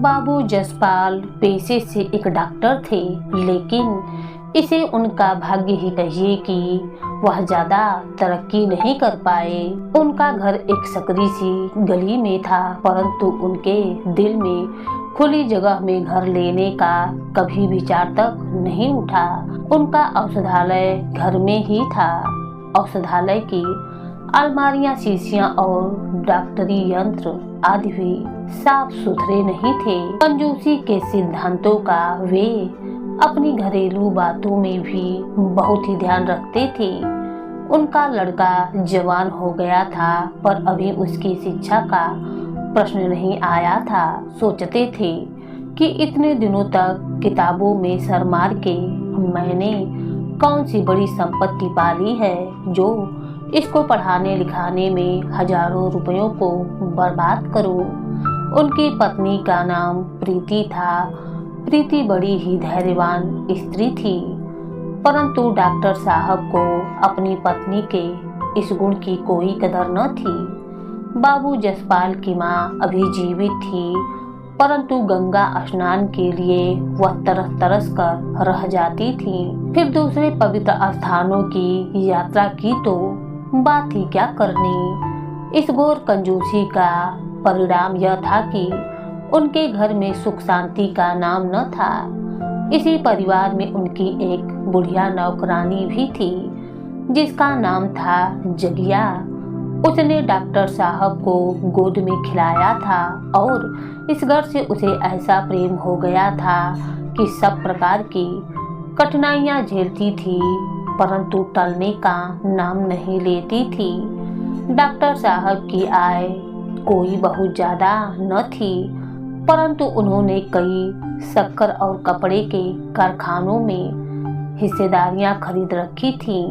बाबू जसपाल पेशे से एक डॉक्टर थे, लेकिन इसे उनका भाग्य ही कहिए कि वह ज्यादा तरक्की नहीं कर पाए। उनका घर एक सकरी सी गली में था, परंतु उनके दिल में खुली जगह में घर लेने का कभी विचार तक नहीं उठा। उनका औषधालय घर में ही था। औषधालय की अलमारियां, शीशियां और डॉक्टरी यंत्र आदि भी साफ सुथरे नहीं थे। कंजूसी के सिद्धांतों का वे अपनी घरेलू बातों में भी बहुत ही ध्यान रखते थे। उनका लड़का जवान हो गया था, पर अभी उसकी शिक्षा का प्रश्न नहीं आया था। सोचते थे कि इतने दिनों तक किताबों में सर मार के मैंने कौन सी बड़ी संपत्ति पाली है जो इसको पढ़ाने लिखाने में हजारों रुपयों को बर्बाद करूं। उनकी पत्नी का नाम प्रीति था। प्रीति बड़ी ही धैर्यवान स्त्री थी, परंतु डॉक्टर साहब को अपनी पत्नी के इस गुण की कोई कदर न थी। बाबू जसपाल की माँ अभी जीवित थी, परंतु गंगा स्नान के लिए वह तरस तरस कर रह जाती थी। फिर दूसरे पवित्र स्थानों की यात्रा की तो बात ही क्या करनी। इस घोर कंजूसी का परिणाम यह था कि उनके घर में सुख शांति का नाम न था। इसी परिवार में उनकी एक बुढ़िया नौकरानी भी थी, जिसका नाम था जगिया। उसने डॉक्टर साहब को गोद में खिलाया था और इस घर से उसे ऐसा प्रेम हो गया था कि सब प्रकार की कठिनाइयां झेलती थी, परंतु टलने का नाम नहीं लेती थी। डॉक्टर साहब की आय कोई बहुत ज्यादा न थी, परंतु उन्होंने कई शक्कर और कपड़े के कारखानों में हिस्सेदारियां खरीद रखी थीं।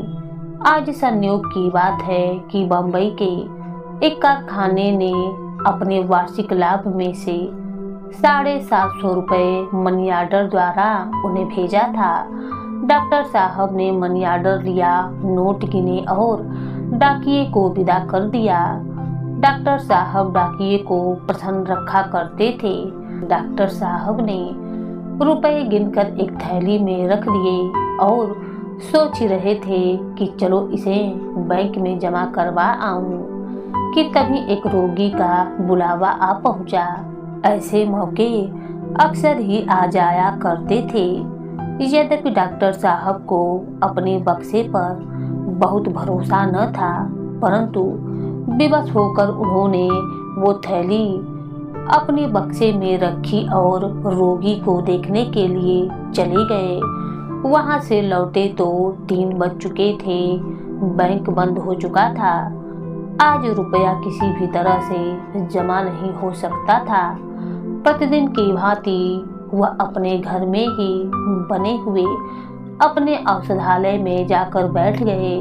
आज संयोग की बात है कि बम्बई के एक कारखाने ने अपने वार्षिक लाभ में से 750 रुपये मनी ऑर्डर द्वारा उन्हें भेजा था। डॉक्टर साहब ने मनी ऑर्डर लिया, नोट गिने और डाकिये को विदा कर दिया। डॉक्टर साहब डाकिये को प्रसन्न रखा करते थे। डॉक्टर साहब ने रुपए गिनकर एक थैली में रख दिए और सोच रहे थे कि चलो इसे बैंक में जमा करवा आऊं कि तभी एक रोगी का बुलावा आ पहुंचा। ऐसे मौके अक्सर ही आ जाया करते थे। यद्यपि डॉक्टर साहब को अपने बक्से पर बहुत भरोसा न था, परंतु विवश होकर उन्होंने वो थैली अपने बक्से में रखी और रोगी को देखने के लिए चले गए। वहां से लौटे तो 3 बज चुके थे। बैंक बंद हो चुका था। आज रुपया किसी भी तरह से जमा नहीं हो सकता था। प्रतिदिन की भांति वह अपने घर में ही बने हुए अपने औषधालय में जाकर बैठ गए।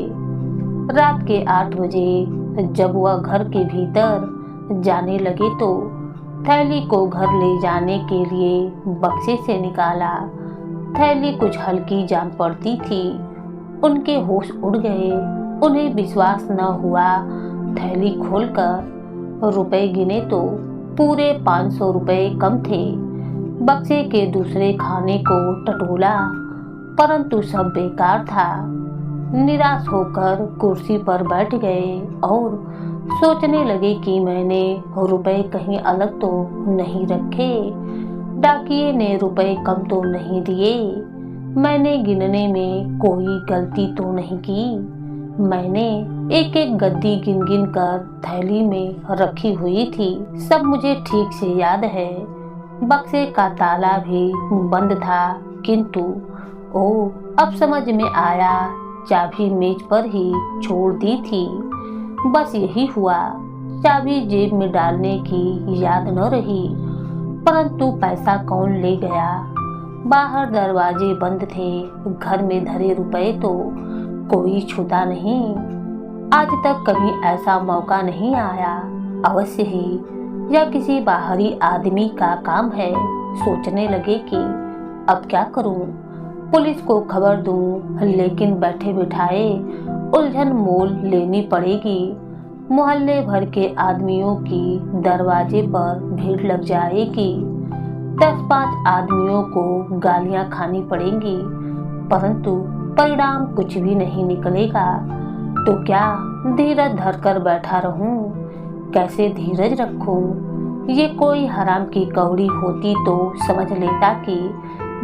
रात के 8 बजे जब वह घर के भीतर जाने लगे तो थैली को घर ले जाने के लिए बक्से से निकाला। थैली कुछ हल्की जान पड़ती थी। उनके होश उड़ गए। उन्हें विश्वास न हुआ। थैली खोलकर रुपए गिने तो पूरे 500 रुपए कम थे। बक्से के दूसरे खाने को टटोला, परंतु सब बेकार था। निराश होकर कुर्सी पर बैठ गए और सोचने लगे कि मैंने रुपए कहीं अलग तो नहीं रखे। डाकिये ने रुपए कम तो नहीं दिए। मैंने गिनने में कोई गलती तो नहीं की। मैंने एक एक गद्दी गिन गिन कर थैली में रखी हुई थी। सब मुझे ठीक से याद है। बक्से का ताला भी बंद था, किंतु अब समझ में आया, चाबी मेज पर ही छोड़ दी थी। बस यही हुआ। चाबी जेब में डालने की याद न रही, परंतु पैसा कौन ले गया। बाहर दरवाजे बंद थे। घर में धरे रुपए तो कोई छूता नहीं। आज तक कभी ऐसा मौका नहीं आया। अवश्य ही यह किसी बाहरी आदमी का काम है। सोचने लगे कि अब क्या करूं। पुलिस को खबर दूं, लेकिन बैठे बिठाए उलझन मोल लेनी पड़ेगी। मोहल्ले भर के आदमियों की दरवाजे पर भीड़ लग जाएगी। 10-5 आदमियों को गालियां खानी पड़ेंगी, परंतु परिणाम कुछ भी नहीं निकलेगा। तो क्या धीरज धरकर बैठा रहूं? कैसे धीरज रखूं? ये कोई हराम की कौड़ी होती तो समझ लेता कि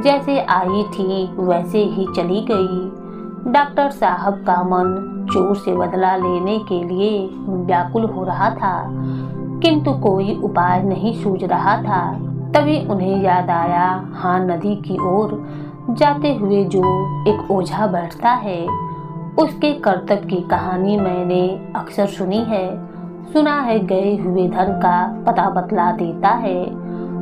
जैसे आई थी वैसे ही चली गई। डॉक्टर साहब का मन चोर से बदला लेने के लिए व्याकुल हो रहा था, किंतु कोई उपाय नहीं सूझ रहा था। तभी उन्हें याद आया, हाँ, नदी की ओर जाते हुए जो एक ओझा बैठता है, उसके करतब की कहानी मैंने अक्सर सुनी है। सुना है गए हुए धन का पता बतला देता है,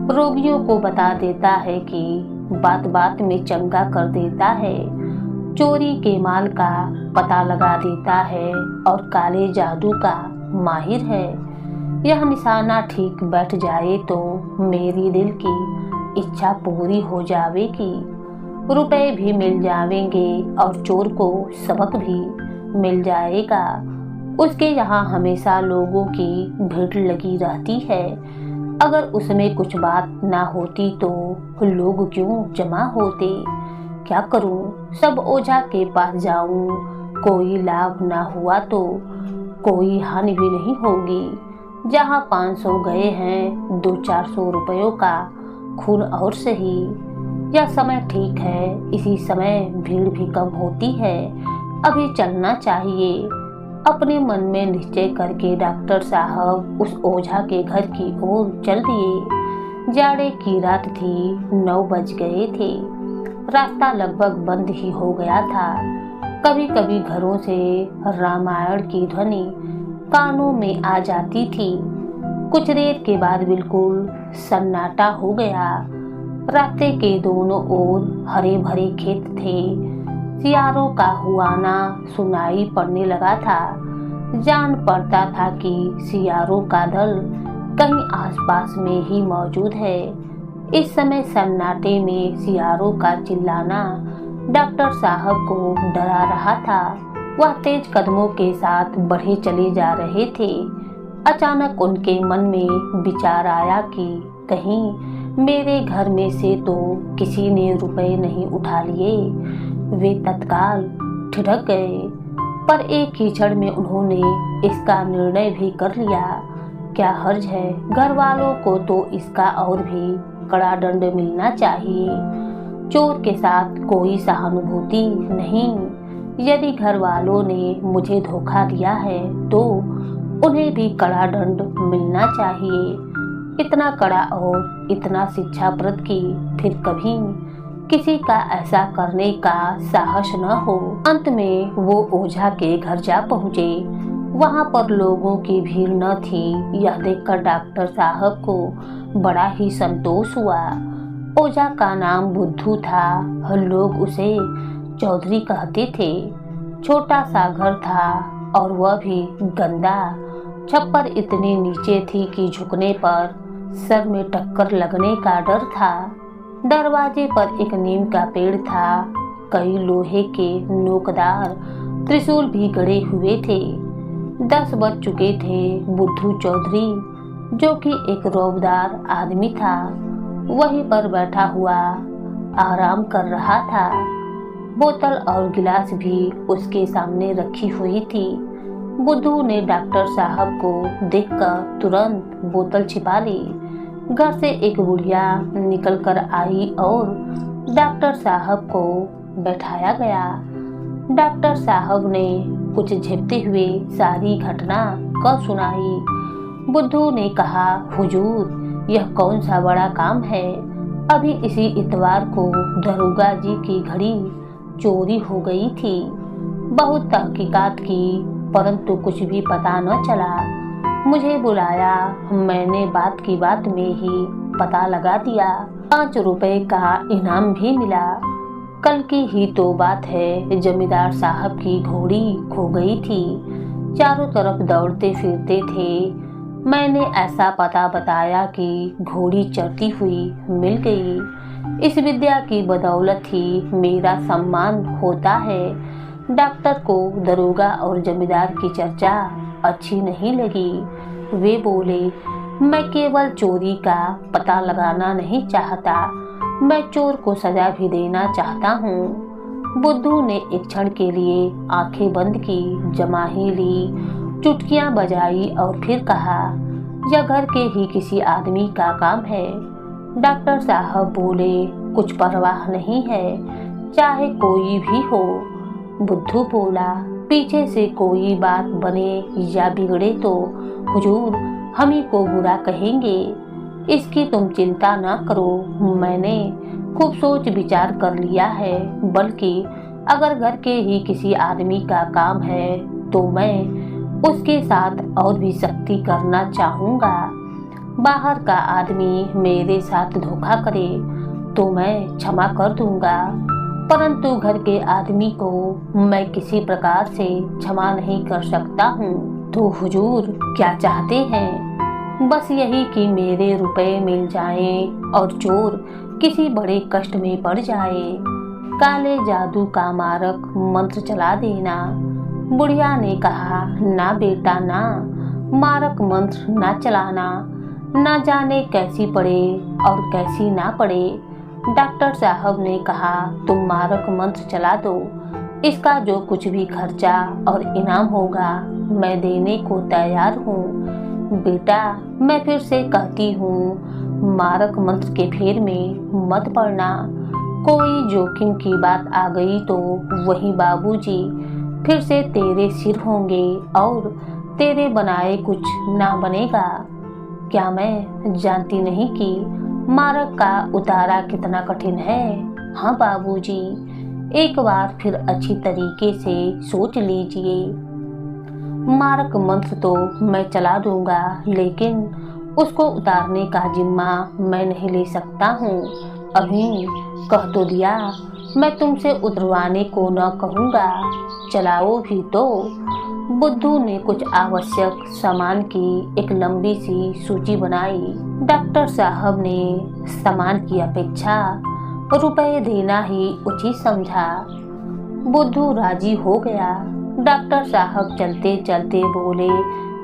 रोगियों को बता देता है कि बात बात में चंगा कर देता है, चोरी के माल का पता लगा देता है और काले जादू का माहिर है। यह निशाना ठीक बैठ जाए तो मेरी दिल की इच्छा पूरी हो जाएगी, रुपए भी मिल जाएंगे और चोर को सबक भी मिल जाएगा। उसके यहाँ हमेशा लोगों की भीड़ लगी रहती है। अगर उसमें कुछ बात ना होती तो लोग क्यों जमा होते? क्या करूं? सब ओझा के पास जाऊं, कोई लाभ ना हुआ तो कोई हानि भी नहीं होगी। जहां 500 गए हैं, 200-400 रुपयों का खून और सही। यह समय ठीक है, इसी समय भीड़ भी कम होती है, अभी चलना चाहिए। अपने मन में निश्चय करके डॉक्टर साहब उस ओझा के घर की ओर चल दिए। जाड़े की रात थी, 9 बज गए थे। रास्ता लगभग बंद ही हो गया था। कभी कभी घरों से रामायण की ध्वनि कानों में आ जाती थी। कुछ देर के बाद बिल्कुल सन्नाटा हो गया। रास्ते के दोनों ओर हरे भरे खेत थे। सियारों का हुआना सुनाई पड़ने लगा था। जान पड़ता था कि सियारों का दल कहीं आसपास में ही मौजूद है। इस समय सन्नाटे में सियारों का चिल्लाना डॉक्टर साहब को डरा रहा था। वह तेज कदमों के साथ बढ़े चले जा रहे थे। अचानक उनके मन में विचार आया कि कहीं मेरे घर में से तो किसी ने रुपए नहीं उठा लिए। वे तत्काल ठिठक गए, पर एक ही क्षण में उन्होंने इसका निर्णय भी कर लिया। क्या हर्ज है, घर वालों को तो इसका और भी कड़ा दंड मिलना चाहिए। चोर के साथ कोई सहानुभूति नहीं। यदि घर वालों ने मुझे धोखा दिया है तो उन्हें भी कड़ा दंड मिलना चाहिए। इतना कड़ा और इतना शिक्षाप्रद कि फिर कभी किसी का ऐसा करने का साहस न हो। अंत में वो ओझा के घर जा पहुँचे। वहाँ पर लोगों की भीड़ न थी। यह देखकर डॉक्टर साहब को बड़ा ही संतोष हुआ। ओझा का नाम बुद्धू था। लोग उसे चौधरी कहते थे। छोटा सा घर था और वह भी गंदा। छप्पर इतनी नीचे थी कि झुकने पर सर में टक्कर लगने का डर था। दरवाजे पर एक नीम का पेड़ था। कई लोहे के नोकदार त्रिशूल भी गड़े हुए थे। 10 बज चुके थे। बुद्धू चौधरी, जो कि एक रौबदार आदमी था, वहीं पर बैठा हुआ आराम कर रहा था। बोतल और गिलास भी उसके सामने रखी हुई थी। बुद्धू ने डॉक्टर साहब को देखकर तुरंत बोतल छिपा ली। घर से एक बुढ़िया निकल कर आई और डॉक्टर साहब को बैठाया गया। डॉक्टर साहब ने कुछ झेपते हुए सारी घटना को सुनाई। बुद्धू ने कहा, हुजूर, यह कौन सा बड़ा काम है। अभी इसी इतवार को दरोगा जी की घड़ी चोरी हो गई थी। बहुत तहकीकात की, परंतु कुछ भी पता न चला। मुझे बुलाया, मैंने बात की बात में ही पता लगा दिया। 5 रुपए का इनाम भी मिला। कल की ही तो बात है, जमींदार साहब की घोड़ी खो गई थी। चारों तरफ दौड़ते फिरते थे। मैंने ऐसा पता बताया कि घोड़ी चरती हुई मिल गई। इस विद्या की बदौलत ही मेरा सम्मान होता है। डॉक्टर को दरोगा और जमींदार की चर्चा अच्छी नहीं लगी। वे बोले, मैं केवल चोरी का पता लगाना नहीं चाहता, मैं चोर को सजा भी देना चाहता हूँ। बुद्धू ने एक क्षण के लिए आंखें बंद की, जमाही ली, चुटकियां बजाई और फिर कहा, यह घर के ही किसी आदमी का काम है। डॉक्टर साहब बोले, कुछ परवाह नहीं है, चाहे कोई भी हो। बुद्धू बोला, पीछे से कोई बात बने या बिगड़े तो हुजूर हम ही को बुरा कहेंगे। इसकी तुम चिंता ना करो, मैंने खूब सोच विचार कर लिया है। बल्कि अगर घर के ही किसी आदमी का काम है तो मैं उसके साथ और भी सख्ती करना चाहूँगा। बाहर का आदमी मेरे साथ धोखा करे तो मैं क्षमा कर दूंगा, परंतु घर के आदमी को मैं किसी प्रकार से क्षमा नहीं कर सकता हूँ। तो हुजूर क्या चाहते हैं? बस यही कि मेरे रुपए मिल जाएं और चोर किसी बड़े कष्ट में पड़ जाए। काले जादू का मारक मंत्र चला देना। बुढ़िया ने कहा, ना बेटा ना, मारक मंत्र ना चलाना, ना जाने कैसी पड़े और कैसी ना पड़े। डॉक्टर साहब ने कहा, तुम मारक मंत्र चला दो, इसका जो कुछ भी खर्चा और इनाम होगा मैं देने को तैयार हूँ। बेटा मैं फिर से कहती हूँ, मारक मंत्र के फेर में मत पड़ना। कोई जोखिम की बात आ गई तो वही बाबूजी फिर से तेरे सिर होंगे और तेरे बनाए कुछ ना बनेगा। क्या मैं जानती नहीं कि मारक का उतारा कितना कठिन है? हाँ बाबूजी, एक बार फिर अच्छी तरीके से सोच लीजिए। मारक मंत्र तो मैं चला दूंगा, लेकिन उसको उतारने का जिम्मा मैं नहीं ले सकता हूँ। अभी कह तो दिया, मैं तुमसे उतरवाने को न कहूँगा, चलाओ भी तो। बुद्धू ने कुछ आवश्यक सामान की एक लंबी सी सूची बनाई। डॉक्टर साहब ने सामान की अपेक्षा रुपए देना ही उचित समझा। बुद्धू राजी हो गया। डॉक्टर साहब चलते चलते बोले,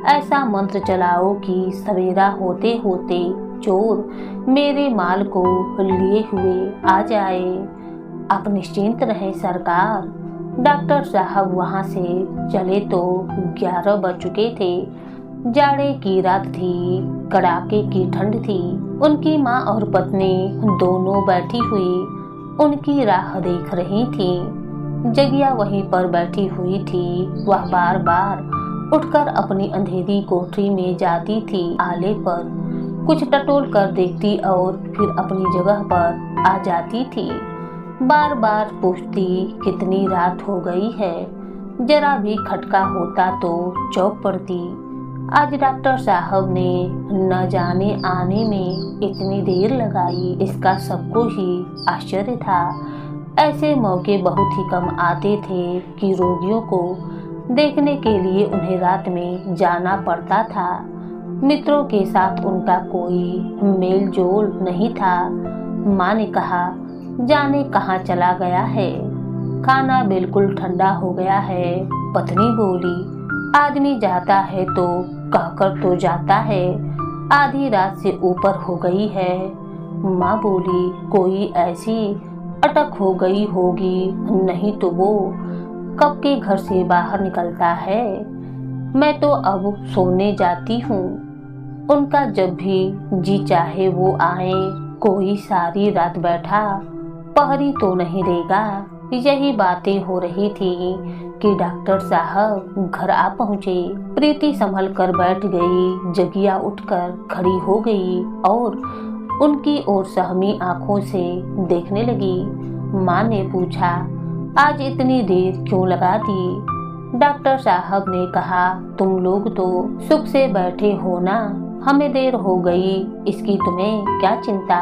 ऐसा मंत्र चलाओ कि सवेरा होते होते चोर मेरे माल को लिए हुए आ जाए। आप निश्चिंत रहें सरकार। डॉक्टर साहब वहां से चले तो 11 बज चुके थे। जाड़े की रात थी, कड़ाके की ठंड थी। उनकी माँ और पत्नी दोनों बैठी हुई उनकी राह देख रही थी। जगिया वहीं पर बैठी हुई थी। वह बार बार उठकर अपनी अंधेरी कोठरी में जाती थी। आले पर कुछ टटोल कर देखती और फिर अपनी जगह पर आ जाती थी। बार बार पूछती, कितनी रात हो गई है? जरा भी खटका होता तो चौंक पड़ती। आज डॉक्टर साहब ने न जाने आने में इतनी देर लगाई, इसका सबको ही आश्चर्य था। ऐसे मौके बहुत ही कम आते थे कि रोगियों को देखने के लिए उन्हें रात में जाना पड़ता था। मित्रों के साथ उनका कोई मेल जोल नहीं था। माँ ने कहा, जाने कहाँ चला गया है, खाना बिल्कुल ठंडा हो गया है। पत्नी बोली, आदमी जाता है तो कहकर तो जाता है, आधी रात से ऊपर हो गई है। माँ बोली, कोई ऐसी अटक हो गई होगी, नहीं तो वो कब के घर से बाहर निकलता है। मैं तो अब सोने जाती हूँ, उनका जब भी जी चाहे वो आए। कोई सारी रात बैठा पहरी तो नहीं देगा। यही बातें हो रही थी कि डॉक्टर साहब घर आ पहुँचे। प्रीति संभल कर बैठ गई। जगिया उठकर खड़ी हो गई और उनकी ओर सहमी आंखों से देखने लगी। माँ ने पूछा, आज इतनी देर क्यों लगा दी? डॉक्टर साहब ने कहा, तुम लोग तो सुख से बैठे हो ना, हमें देर हो गई इसकी तुम्हें क्या चिंता।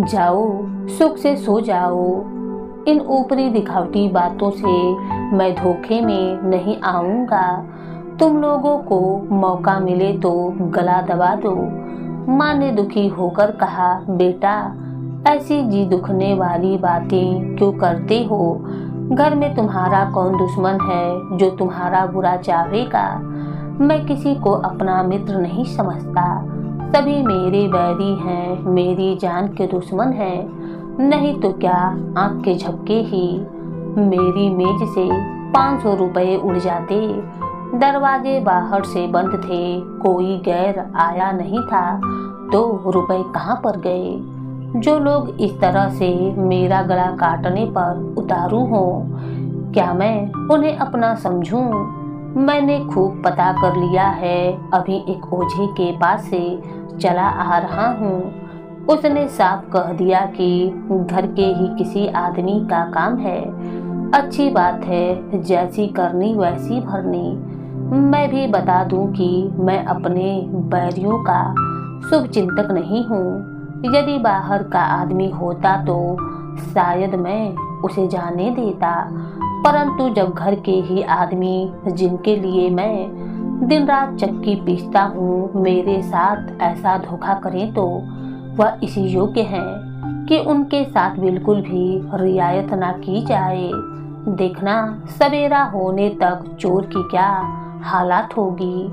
जाओ सुख से सो जाओ। इन ऊपरी दिखावटी बातों से मैं धोखे में नहीं आऊंगा। तुम लोगों को मौका मिले तो गला दबा दो। माँ ने दुखी होकर कहा, बेटा ऐसी जी दुखने वाली बातें क्यों करते हो? घर में तुम्हारा कौन दुश्मन है जो तुम्हारा बुरा चाहेगा? मैं किसी को अपना मित्र नहीं समझता, सभी मेरे बैरी हैं, मेरी जान के दुश्मन हैं। नहीं तो क्या आंख के झपके ही मेरी मेज से 500 रुपए उड़ जाते। दरवाजे बाहर से बंद थे, कोई गैर आया नहीं था, तो रुपए कहाँ पर गए? जो लोग इस तरह से मेरा गला काटने पर उतारू हों, क्या मैं उन्हें अपना समझूं? मैंने खूब पता कर लिया है, अभी एक ओझे के पास से चला आ रहा हूँ। उसने साफ कह दिया कि घर के ही किसी आदमी का काम है। अच्छी बात है, जैसी करनी वैसी भरनी। मैं भी बता दूं कि मैं अपने बैरियों का शुभ चिंतक नहीं हूँ। यदि बाहर का आदमी होता तो शायद मैं उसे जाने देता, परंतु जब घर के ही आदमी, जिनके लिए मैं दिन रात चक्की पीसता हूँ, मेरे साथ ऐसा धोखा करें तो वह इसी योग्य हैं कि उनके साथ बिल्कुल भी रियायत ना की जाए। देखना सवेरा होने तक चोर की क्या हालत होगी।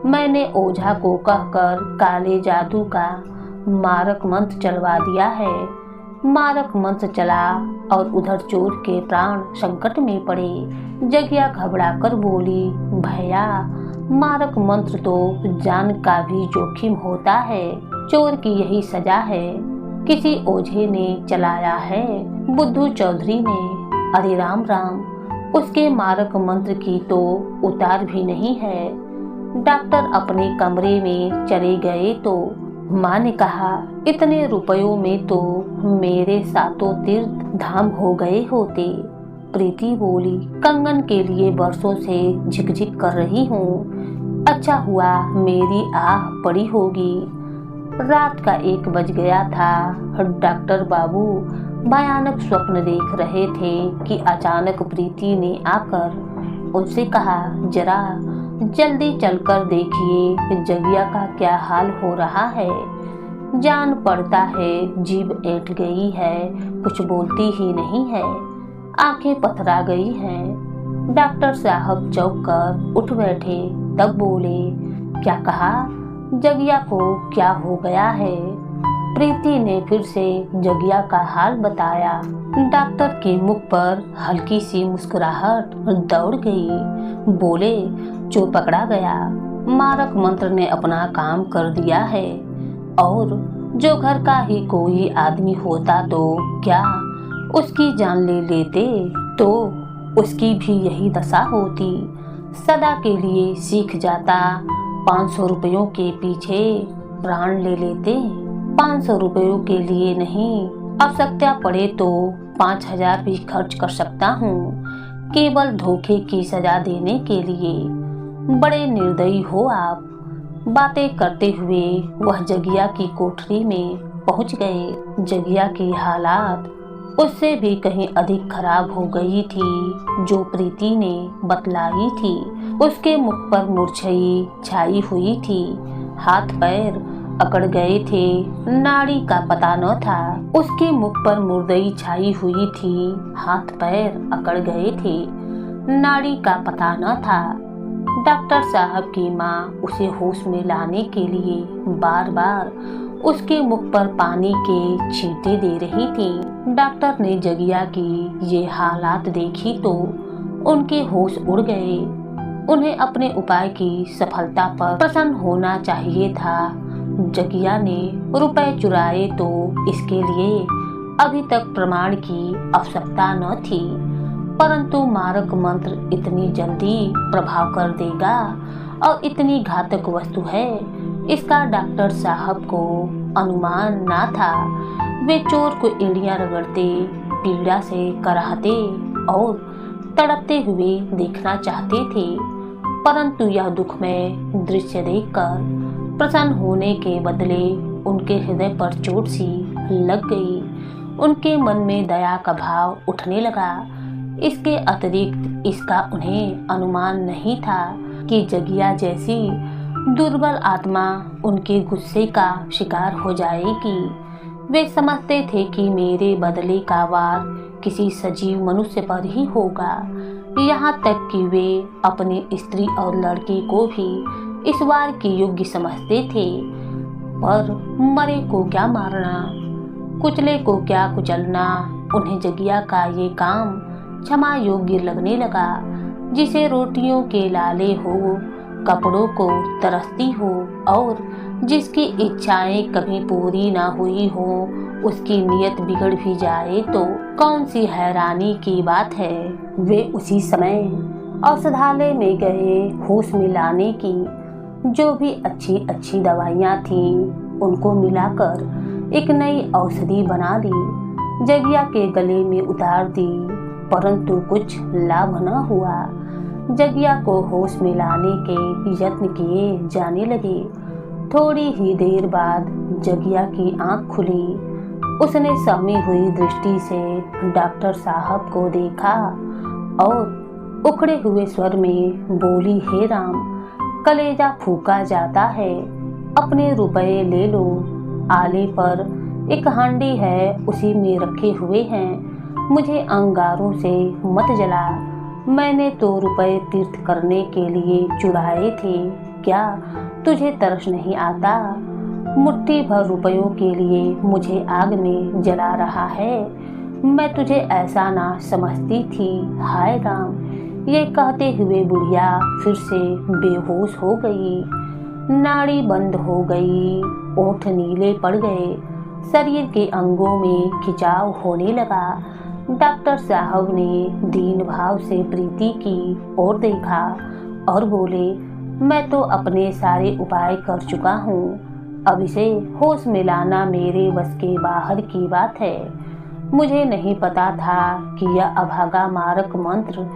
मैंने ओझा को कहकर काले जादू का मारक मंत्र चलवा दिया है। मारक मंत्र चला और उधर चोर के प्राण संकट में पड़े। जगिया घबरा कर बोली, भैया मारक मंत्र तो जान का भी जोखिम होता है, चोर की यही सजा है। किसी ओझे ने चलाया है, बुद्धू चौधरी ने। अरे राम राम, उसके मारक मंत्र की तो उतार भी नहीं है। डॉक्टर अपने कमरे में चले गए तो माँ ने कहा, इतने रुपयों में तो मेरे सातों तीर्थ धाम हो गए होते। प्रीति बोली, कंगन के लिए बरसों से झिकझिक कर रही हूँ, अच्छा हुआ मेरी आह पड़ी होगी। रात का 1 बज गया था। डॉक्टर बाबू भयानक स्वप्न देख रहे थे कि अचानक प्रीति ने आकर उनसे कहा, जरा जल्दी चलकर देखिए जगिया का क्या हाल हो रहा है। जान पड़ता है जीभ ऐंठ गई है, कुछ बोलती ही नहीं है, आंखें पथरा गई हैं। डॉक्टर साहब चौंक कर उठ बैठे, तब बोले, क्या कहा? जगिया को क्या हो गया है? प्रीति ने फिर से जगिया का हाल बताया। डॉक्टर के मुख पर हल्की सी मुस्कुराहट दौड़ गई। बोले, चोर पकड़ा गया, मारक मंत्र ने अपना काम कर दिया है, और जो घर का ही कोई आदमी होता तो क्या उसकी जान ले लेते तो उसकी भी यही दशा होती, सदा के लिए सीख जाता। 500 रुपयों के पीछे प्राण ले लेते। 500 रुपयों के लिए नहीं, आवश्यकता पड़े तो 5000 भी खर्च कर सकता हूँ, केवल धोखे की सजा देने के लिए। बड़े निर्दयी हो आप। बातें करते हुए वह जगिया की कोठरी में पहुँच गए। जगिया की हालात उससे भी कहीं अधिक खराब हो गई थी जो प्रीति ने बतलाई थी। उसके मुख पर मूर्छई छाई हुई थी, हाथ पैर अकड़ गए थे, नाड़ी का पता न था। उसके मुख पर मुर्दई छाई हुई थी, हाथ पैर अकड़ गए थे, नाड़ी का पता न था। डॉक्टर साहब की माँ उसे होश में लाने के लिए बार बार उसके मुख पर पानी के छींटे दे रही थी। डॉक्टर ने जगिया की ये हालात देखी तो उनके होश उड़ गए। उन्हें अपने उपाय की सफलता पर प्रसन्न होना चाहिए था। जगिया ने रुपए चुराए तो इसके लिए अभी तक प्रमाण की आवश्यकता न थी, परंतु मारक मंत्र इतनी जल्दी प्रभाव कर देगा और इतनी घातक वस्तु है, इसका डॉक्टर साहब को अनुमान ना था। वे चोर को एड़ियां रगड़ते, पीड़ा से कराहते और तड़पते हुए देखना चाहते थे, परंतु यह दुखमय दृश्य देखकर प्रसन्न होने के बदले उनके हृदय पर चोट सी लग गई। उनके मन में दया का भाव उठने लगा। इसके अतिरिक्त इसका उन्हें अनुमान नहीं था कि जगिया जैसी दुर्बल आत्मा उनके गुस्से का शिकार हो जाएगी। वे समझते थे कि मेरे बदले का वार किसी सजीव मनुष्य पर ही होगा। यहाँ तक कि वे अपने स्त्री और लड़के को भी इस वार के योग्य समझते थे। पर मरे को क्या मारना, कुचले को क्या कुचलना, उन्हें जगिया का ये काम क्षमा योग्य लगने लगा। जिसे रोटियों के लाले हो, कपड़ों को तरसती हो और जिसकी इच्छाएं कभी पूरी ना हुई हो, उसकी नीयत बिगड़ भी जाए तो कौन सी हैरानी की बात है। वे उसी समय औषधालय में गए। होश में लाने की जो भी अच्छी अच्छी दवाइयाँ थीं, उनको मिलाकर एक नई औषधि बना ली, जगिया के गले में उतार दी, परंतु कुछ लाभ न हुआ। जगिया को होश में लाने के यत्न किए जाने लगे। थोड़ी ही देर बाद जगिया की आंख खुली। उसने सहमी हुई दृष्टि से डॉक्टर साहब को देखा और उखड़े हुए स्वर में बोली, हे राम, कलेजा फूका जाता है, अपने रुपए ले लो। आले पर एक हांडी है, उसी में रखे हुए हैं। मुझे अंगारों से मत जला। मैंने तो रुपए तीर्थ करने के लिए चुराए थे। क्या तुझे तरस नहीं आता? मुट्ठी भर रुपयों के लिए मुझे आग में जला रहा है। मैं तुझे ऐसा ना समझती थी। हाय राम। ये कहते हुए बुढ़िया फिर से बेहोश हो गई। नाड़ी बंद हो गई, ओठ नीले पड़ गए, शरीर के अंगों में खिंचाव होने लगा। डॉक्टर साहब ने दीन भाव से प्रीति की ओर देखा और बोले, मैं तो अपने सारे उपाय कर चुका हूँ। अब इसे होश में लाना मेरे बस के बाहर की बात है। मुझे नहीं पता था कि यह अभागा मारक मंत्र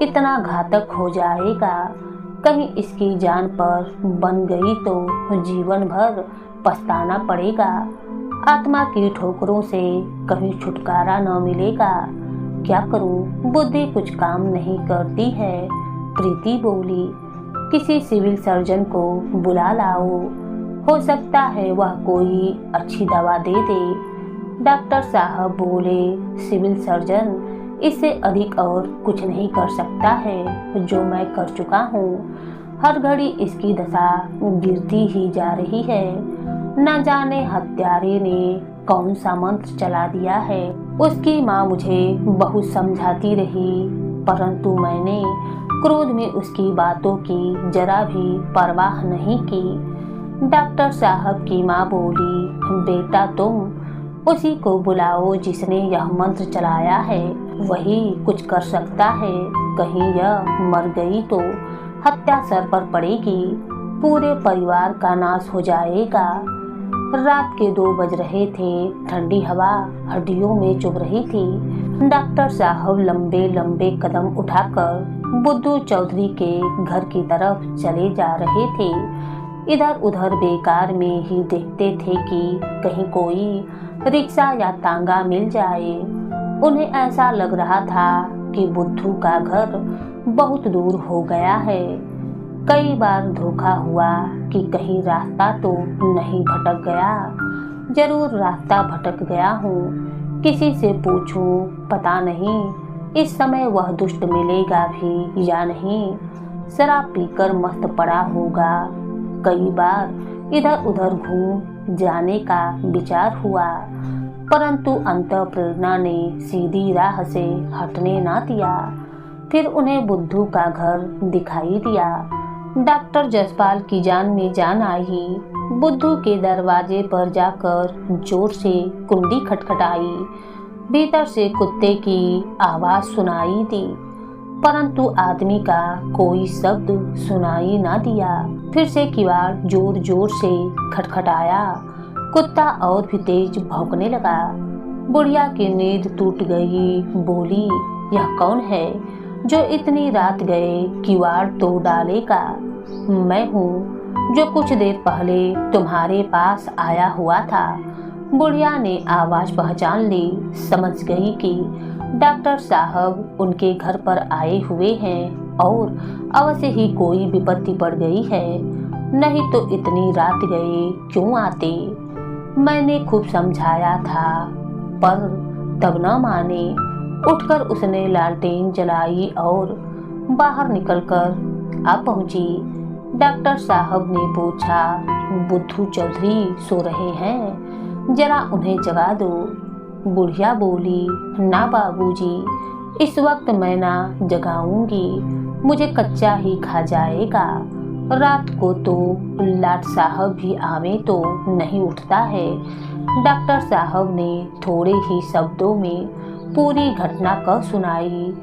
इतना घातक हो जाएगा। कहीं इसकी जान पर बन गई तो जीवन भर पछताना पड़ेगा। आत्मा की ठोकरों से कहीं छुटकारा न मिलेगा। क्या करूं, बुद्धि कुछ काम नहीं करती है। प्रीति बोली, किसी सिविल सर्जन को बुला लाओ, हो सकता है वह कोई अच्छी दवा दे दे। डॉक्टर साहब बोले, सिविल सर्जन इससे अधिक और कुछ नहीं कर सकता है जो मैं कर चुका हूँ। हर घड़ी इसकी दशा गिरती ही जा रही है। न जाने हत्यारे ने कौन सा मंत्र चला दिया है। उसकी माँ मुझे बहुत समझाती रही, परंतु मैंने क्रोध में उसकी बातों की जरा भी परवाह नहीं की। डॉक्टर साहब की माँ बोली, बेटा तुम उसी को बुलाओ जिसने यह मंत्र चलाया है, वही कुछ कर सकता है। कहीं यह मर गई तो हत्या सर पर पड़ेगी, पूरे परिवार का नाश हो जाएगा। रात के 2 बज रहे थे। ठंडी हवा हड्डियों में चुभ रही थी। डॉक्टर साहब लंबे लंबे कदम उठाकर बुद्धू चौधरी के घर की तरफ चले जा रहे थे। इधर उधर बेकार में ही देखते थे कि कहीं कोई रिक्शा या तांगा मिल जाए। उन्हें ऐसा लग रहा था कि बुद्धू का घर बहुत दूर हो गया है। कई बार धोखा हुआ कि कहीं रास्ता तो नहीं भटक गया। जरूर रास्ता भटक गया हूँ। किसी से पूछूं, पता नहीं इस समय वह दुष्ट मिलेगा भी या नहीं। शराब पीकर मस्त पड़ा होगा। कई बार इधर उधर घूम जाने का विचार हुआ, परंतु अंतः प्रेरणा ने सीधी राह से हटने ना दिया। फिर उन्हें बुद्धू का घर दिखाई दिया। डॉक्टर जसपाल की जान में जान आई। बुद्धू के दरवाजे पर जाकर जोर से कुंडी खटखटाई। भीतर से कुत्ते की आवाज सुनाई दी, परंतु आदमी का कोई शब्द सुनाई ना दिया। फिर से किवाड़ जोर जोर से खटखटाया। कुत्ता और भी तेज भौंकने लगा। बुढ़िया की नींद टूट गई। बोली, यह कौन है जो इतनी रात गए किवाड़ तोड़ डालेगा? मैं हूँ जो कुछ देर पहले तुम्हारे पास आया हुआ था। बुढ़िया ने आवाज पहचान ली। समझ गई कि डॉक्टर साहब उनके घर पर आए हुए हैं और अवश्य ही कोई विपत्ति पड़ गई है, नहीं तो इतनी रात गए क्यों आते। मैंने खूब समझाया था पर तब न माने। उठकर उसने लालटेन जलाई और बाहर निकलकर आ पहुंची। डॉक्टर साहब ने पूछा, बुद्धू चौधरी सो रहे हैं, जरा उन्हें जगा दो। बुढ़िया बोली, ना बाबूजी, इस वक्त मैं ना जगाऊंगी, मुझे कच्चा ही खा जाएगा। रात को तो लाट साहब भी आवे तो नहीं उठता है। डॉक्टर साहब ने थोड़े ही शब्दों में पूरी घटना कह सुनाई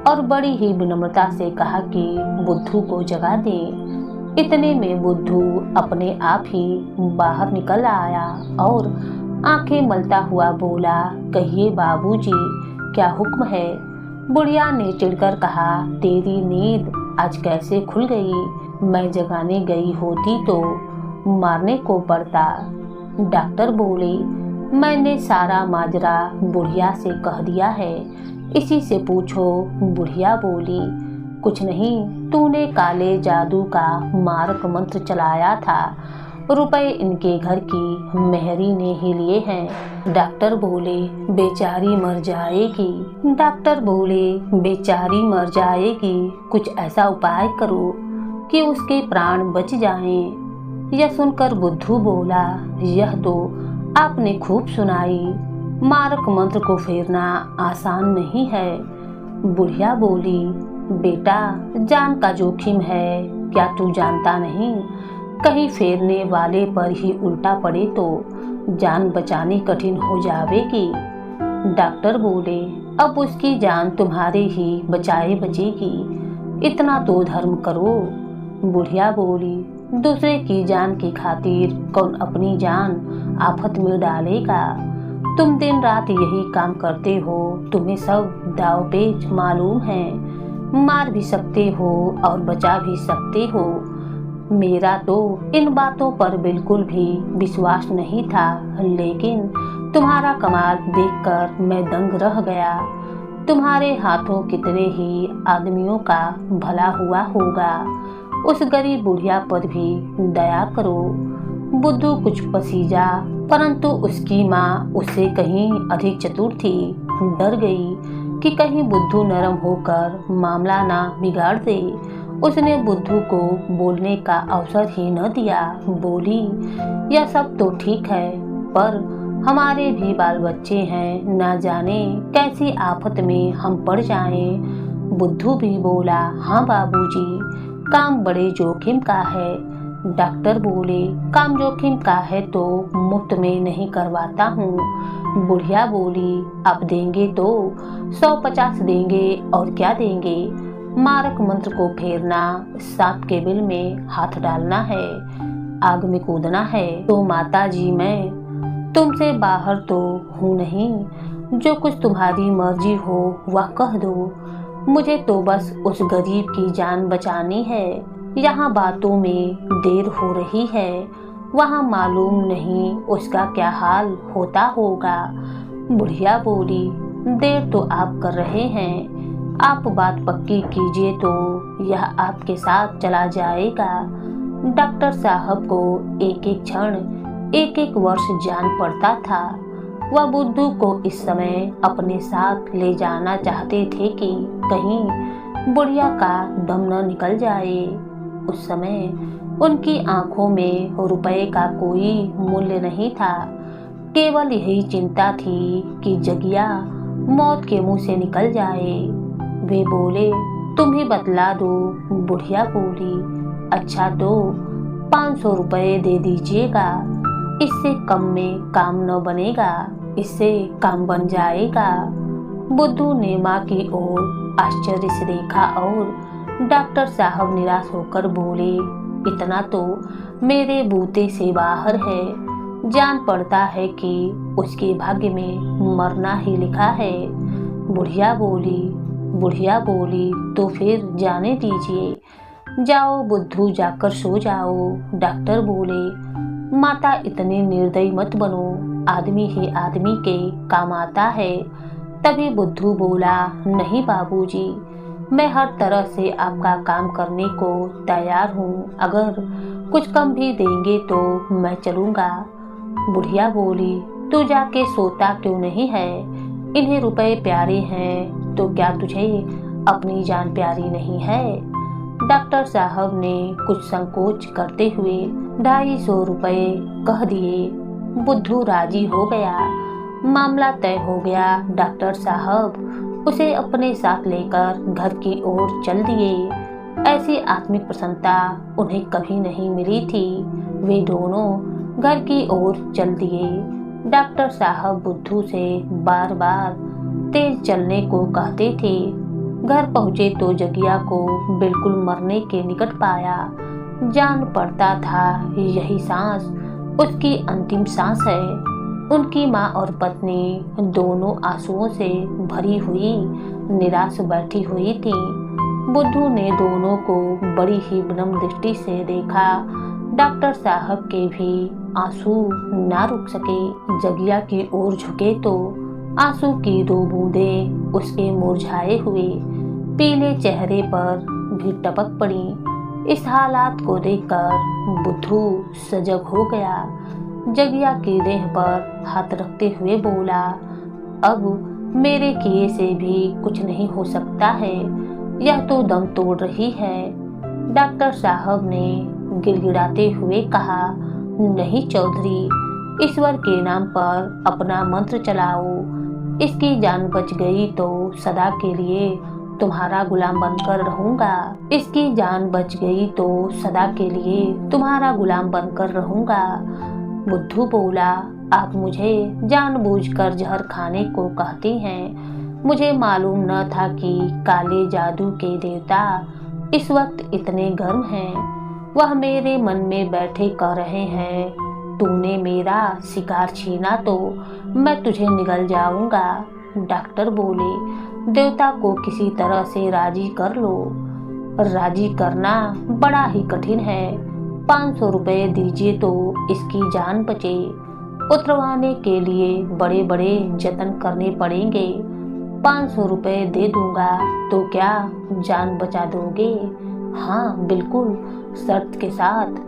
और बड़ी ही विनम्रता से कहा कि बुद्धू को जगा दें। इतने में बुद्धू अपने आप ही बाहर निकल आया और आंखें मलता हुआ बोला, कहिए बाबूजी, क्या हुक्म है? बुढ़िया ने चिढ़कर कहा, तेरी नींद आज कैसे खुल गई? मैं जगाने गई होती तो मारने को पड़ता। डॉक्टर बोले, मैंने सारा माजरा बुढ़िया से कह दिया है, इसी से पूछो। बुढ़िया बोली, कुछ नहीं, तूने काले जादू का मारक मंत्र चलाया था, रुपए इनके घर की मेहरी ने ही लिए हैं। डॉक्टर बोले, बेचारी मर जाएगी। डॉक्टर बोले, बेचारी मर जाएगी, कुछ ऐसा उपाय करो कि उसके प्राण बच जाएं। यह सुनकर बुद्धू बोला, यह तो आपने खूब सुनाई, मारक मंत्र को फेरना आसान नहीं है। बुढ़िया बोली, बेटा, जान का जोखिम है, क्या तू जानता नहीं? कहीं फेरने वाले पर ही उल्टा पड़े तो जान बचानी कठिन हो जाएगी। डॉक्टर बोले, अब उसकी जान तुम्हारे ही बचाए बचेगी, इतना तो धर्म करो। बुढ़िया बोली, दूसरे की जान की खातिर कौन अपनी जान आफत में डालेगा? तुम दिन रात यही काम करते हो, तुम्हें सब दाव पेच मालूम है, मार भी सकते हो और बचा भी सकते हो। मेरा तो इन बातों पर बिल्कुल भी विश्वास नहीं था, लेकिन तुम्हारा कमाल देखकर मैं दंग रह गया। तुम्हारे हाथों कितने ही आदमियों का भला हुआ होगा, उस गरीब बुढ़िया पर भी दया करो। बुद्धू कुछ पसीजा, परंतु उसकी माँ उससे कहीं अधिक चतुर थी। डर गई कि कहीं बुद्धू नरम होकर मामला ना बिगाड़ दे। उसने बुद्धू को बोलने का अवसर ही न दिया। बोली, यह सब तो ठीक है, पर हमारे भी बाल बच्चे हैं, ना जाने कैसी आफत में हम पड़ जाएं। बुद्धू भी बोला, हाँ बाबूजी, काम बड़े जोखिम का है। डॉक्टर बोले, काम जोखिम का है तो मुफ्त में नहीं करवाता हूँ। बुढ़िया बोली, अब देंगे तो 150 देंगे, और क्या देंगे? मारक मंत्र को फेरना, सांप के बिल में हाथ डालना है, आग में कूदना है। तो माता जी, मैं तुमसे बाहर तो हूँ नहीं, जो कुछ तुम्हारी मर्जी हो वह कह दो। मुझे तो बस उस गरीब की जान बचानी है। यहाँ बातों में देर हो रही है, वहाँ मालूम नहीं उसका क्या हाल होता होगा। बुढ़िया बोली, देर तो आप कर रहे हैं, आप बात पक्की कीजिए तो यह आपके साथ चला जाएगा। डॉक्टर साहब को एक एक क्षण, एक एक वर्ष जान पड़ता था। वह बुद्धू को इस समय अपने साथ ले जाना चाहते थे कि कहीं बुढ़िया का दम न निकल जाए। उस समय उनकी आंखों में रुपए का कोई मूल्य नहीं था, केवल यही चिंता थी कि जगिया मौत के मुंह से निकल जाए। वे बोले, तुम ही बतला दो। बुढ़िया बोली, अच्छा तो 500 रुपए दे दीजिएगा, इससे कम में काम न बनेगा, इससे काम बन जाएगा। बुद्धू ने माँ की ओर आश्चर्य से देखा और डॉक्टर साहब निराश होकर बोले, इतना तो मेरे बूते से बाहर है। जान पड़ता है कि उसके भाग्य में मरना ही लिखा है। बुढ़िया बोली, तो फिर जाने दीजिए, जाओ बुद्धू, जाकर सो जाओ। डॉक्टर बोले, माता इतनी निर्दयी मत बनो, आदमी ही आदमी के काम आता है। तभी बुद्धू बोला, नहीं बाबूजी, मैं हर तरह से आपका काम करने को तैयार हूँ, अगर कुछ कम भी देंगे तो मैं चलूँगा। बुढ़िया बोली, तू जाके सोता क्यों नहीं है? इन्हें रुपए प्यारे हैं तो क्या तुझे अपनी जान प्यारी नहीं है? डॉक्टर साहब ने कुछ संकोच करते हुए 250 रुपए कह दिए। बुद्धू राजी हो गया। मामला तय हो गया। डॉक्टर साहब उसे अपने साथ लेकर घर की ओर चल दिए। ऐसी आत्मिक प्रसन्नता उन्हें कभी नहीं मिली थी। वे दोनों घर की ओर चल दिए। डॉक्टर साहब बुद्धू से बार बार तेज चलने को कहते थे। घर पहुंचे तो जगिया को बिल्कुल मरने के निकट पाया। जान पड़ता था यही सांस उसकी अंतिम सांस है। उनकी माँ और पत्नी दोनों आंसुओं से भरी हुई निराश बैठी हुई थी। बुद्धू ने दोनों को बड़ी ही विनम्र दृष्टि से देखा। डॉक्टर साहब के भी आंसू ना रुक सके। जगिया की ओर झुके तो आंसू की 2 बूंदें उसके मुरझाए हुए पीले चेहरे पर भी टपक पड़ी। इस हालात को देखकर बुद्धू सजग हो गया। जगिया की देह पर हाथ रखते हुए बोला, अब मेरे किए से भी कुछ नहीं हो सकता है। यह तो दम तोड़ रही है। डॉक्टर साहब ने गिड़गिड़ाते हुए कहा, नहीं चौधरी, ईश्वर के नाम पर अपना मंत्र चलाओ। इसकी जान बच गई तो सदा के लिए तुम्हारा गुलाम बनकर रहूंगा। इसकी जान बच गई तो सदा के लिए तुम्हारा गुलाम बनकर रहूंगा। बुद्धू बोला, आप मुझे जानबूझकर जहर खाने को कहती हैं। मुझे मालूम न था कि काले जादू के देवता इस वक्त इतने गर्म हैं। वह मेरे मन में बैठे कह रहे हैं, तूने मेरा शिकार छीना तो मैं तुझे निगल जाऊंगा। डॉक्टर बोले, देवता को किसी तरह से राजी कर लो। राजी करना बड़ा ही कठिन है। 500 रुपए दीजिए तो इसकी जान बचे। उतरवाने के लिए बड़े बड़े जतन करने पड़ेंगे। 500 रुपए दे दूंगा तो क्या जान बचा दोगे? हाँ बिल्कुल, शर्त के साथ।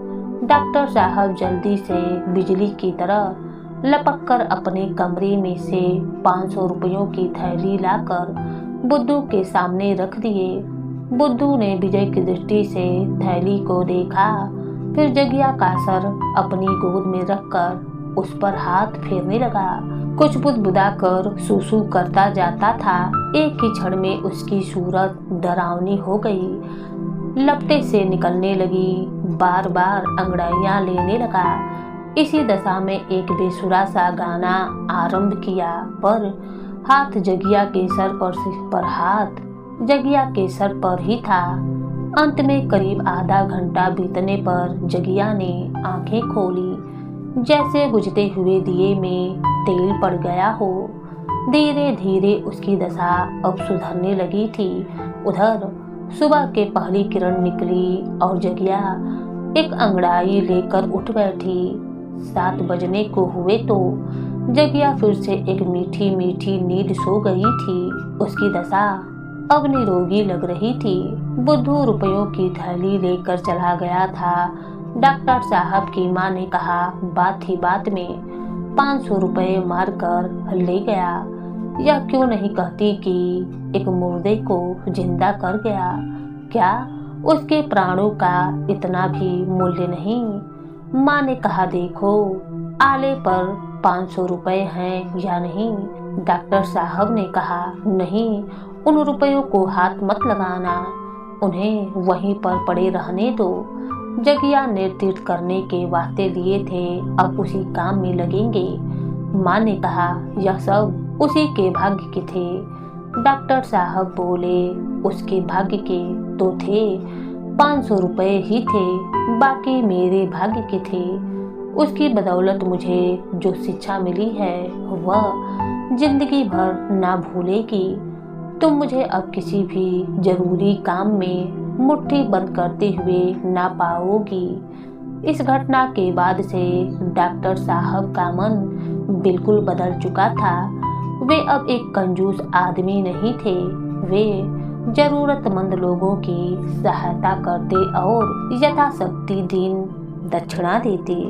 डॉक्टर साहब जल्दी से बिजली की तरह लपक कर अपने कमरे में से 500 रुपयों की थैली लाकर बुद्धू के सामने रख दिए। बुद्धू ने विजय की दृष्टि से थैली को देखा, फिर जगिया का सर अपनी गोद में रखकर उस पर हाथ फेरने लगा। कुछ बुदबुदा कर सूसू करता जाता था। एक ही क्षण में उसकी सूरत डरावनी हो गई। लपटे से निकलने लगी, बार बार अंगड़ाइयां लेने लगा। इसी दशा में एक बेसुरा सा गाना आरंभ किया, पर हाथ जगिया के सर पर हाथ जगिया के सर पर ही था। अंत में करीब आधा घंटा बीतने पर जगिया ने आंखें खोली, जैसे बुझते हुए दिए में तेल पड़ गया हो। धीरे धीरे उसकी दशा अब सुधरने लगी थी। उधर सुबह के पहली किरण निकली और जगिया एक अंगड़ाई लेकर उठ बैठी। 7 बजने को हुए तो जगिया फिर से एक मीठी मीठी नींद सो गई थी। उसकी दशा अब निरोगी लग रही थी। बुद्धू रुपयों की थैली लेकर चला गया था। डॉक्टर साहब की माँ ने कहा, बात ही बात में 500 रुपए मारकर ले गया। यह क्यों नहीं कहती कि एक मुर्दे को जिंदा कर गया? क्या उसके प्राणों का इतना भी मूल्य नहीं? माँ ने कहा, देखो आले पर 500 रुपए हैं या नहीं? डॉक्टर साहब ने कहा, नहीं, उन रुपयों को हाथ मत लगाना, उन्हें वहीं पर पड़े रहने दो। जगिया ने तीर्थ करने के वास्ते लिए थे, अब उसी काम में लगेंगे। माँ ने कहा, यह सब उसी के भाग्य के थे। डॉक्टर साहब बोले, उसके भाग्य के तो थे, 500 रुपए ही थे, बाकी मेरे भाग्य के थे। उसकी बदौलत मुझे जो शिक्षा मिली है वह जिंदगी भर ना भूलेगी। तुम मुझे अब किसी भी जरूरी काम में मुट्ठी बंद करते हुए ना पाओगी। इस घटना के बाद से डॉक्टर साहब का मन बिल्कुल बदल चुका था। वे अब एक कंजूस आदमी नहीं थे। वे जरूरतमंद लोगों की सहायता करते और यथाशक्ति दीन दक्षिणा देते।